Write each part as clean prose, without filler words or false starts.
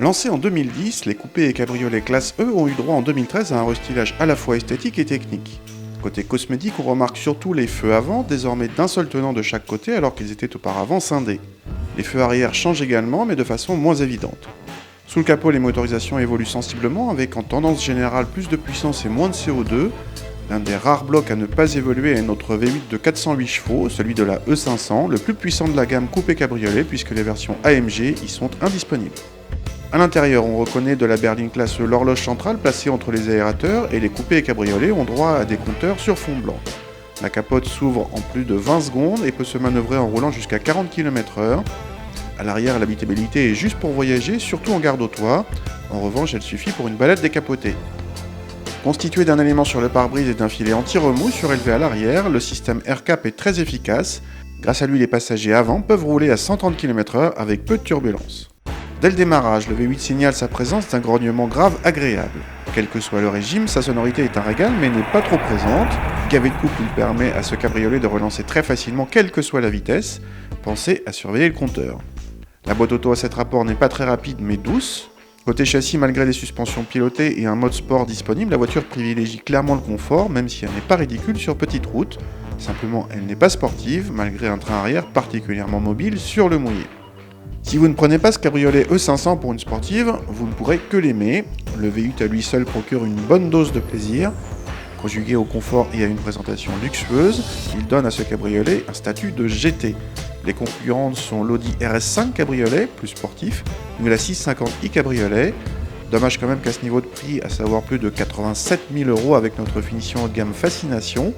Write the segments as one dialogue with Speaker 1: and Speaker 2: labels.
Speaker 1: Lancés en 2010, les coupés et cabriolets classe E ont eu droit en 2013 à un restylage à la fois esthétique et technique. Côté cosmétique, on remarque surtout les feux avant, désormais d'un seul tenant de chaque côté alors qu'ils étaient auparavant scindés. Les feux arrière changent également, mais de façon moins évidente. Sous le capot, les motorisations évoluent sensiblement, avec en tendance générale plus de puissance et moins de CO2. L'un des rares blocs à ne pas évoluer est notre V8 de 408 chevaux, celui de la E500, le plus puissant de la gamme coupé cabriolet, puisque les versions AMG y sont indisponibles. A l'intérieur, on reconnaît de la berline classe E l'horloge centrale placée entre les aérateurs, et les coupés et cabriolets ont droit à des compteurs sur fond blanc. La capote s'ouvre en plus de 20 secondes et peut se manœuvrer en roulant jusqu'à 40 km/h. À l'arrière, l'habitabilité est juste pour voyager, surtout en gare d'autoir. En revanche, elle suffit pour une balade décapotée. Constitué d'un élément sur le pare-brise et d'un filet anti-remous surélevé à l'arrière, le système AirCap est très efficace. Grâce à lui, les passagers avant peuvent rouler à 130 km/h avec peu de turbulences. Dès le démarrage, le V8 signale sa présence d'un grognement grave agréable. Quel que soit le régime, sa sonorité est un régal mais n'est pas trop présente. Gavet de couple, il permet à ce cabriolet de relancer très facilement quelle que soit la vitesse. Pensez à surveiller le compteur. La boîte auto à 7 rapports n'est pas très rapide mais douce. Côté châssis, malgré des suspensions pilotées et un mode sport disponible, la voiture privilégie clairement le confort, même si elle n'est pas ridicule sur petite route. Simplement, elle n'est pas sportive, malgré un train arrière particulièrement mobile sur le mouillé. Si vous ne prenez pas ce cabriolet E500 pour une sportive, vous ne pourrez que l'aimer. Le V8 à lui seul procure une bonne dose de plaisir. Conjugué au confort et à une présentation luxueuse, il donne à ce cabriolet un statut de GT. Les concurrentes sont l'Audi RS5 cabriolet, plus sportif, ou la 650i cabriolet. Dommage quand même qu'à ce niveau de prix, à savoir plus de 87 000 € avec notre finition haut de gamme Fascination,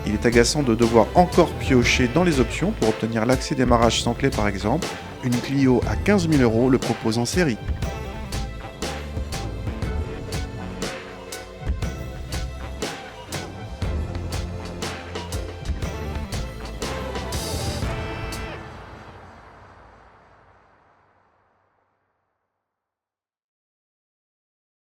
Speaker 1: il est agaçant de devoir encore piocher dans les options pour obtenir l'accès démarrage sans clé par exemple. Une Clio à 15 000 € le propose en série.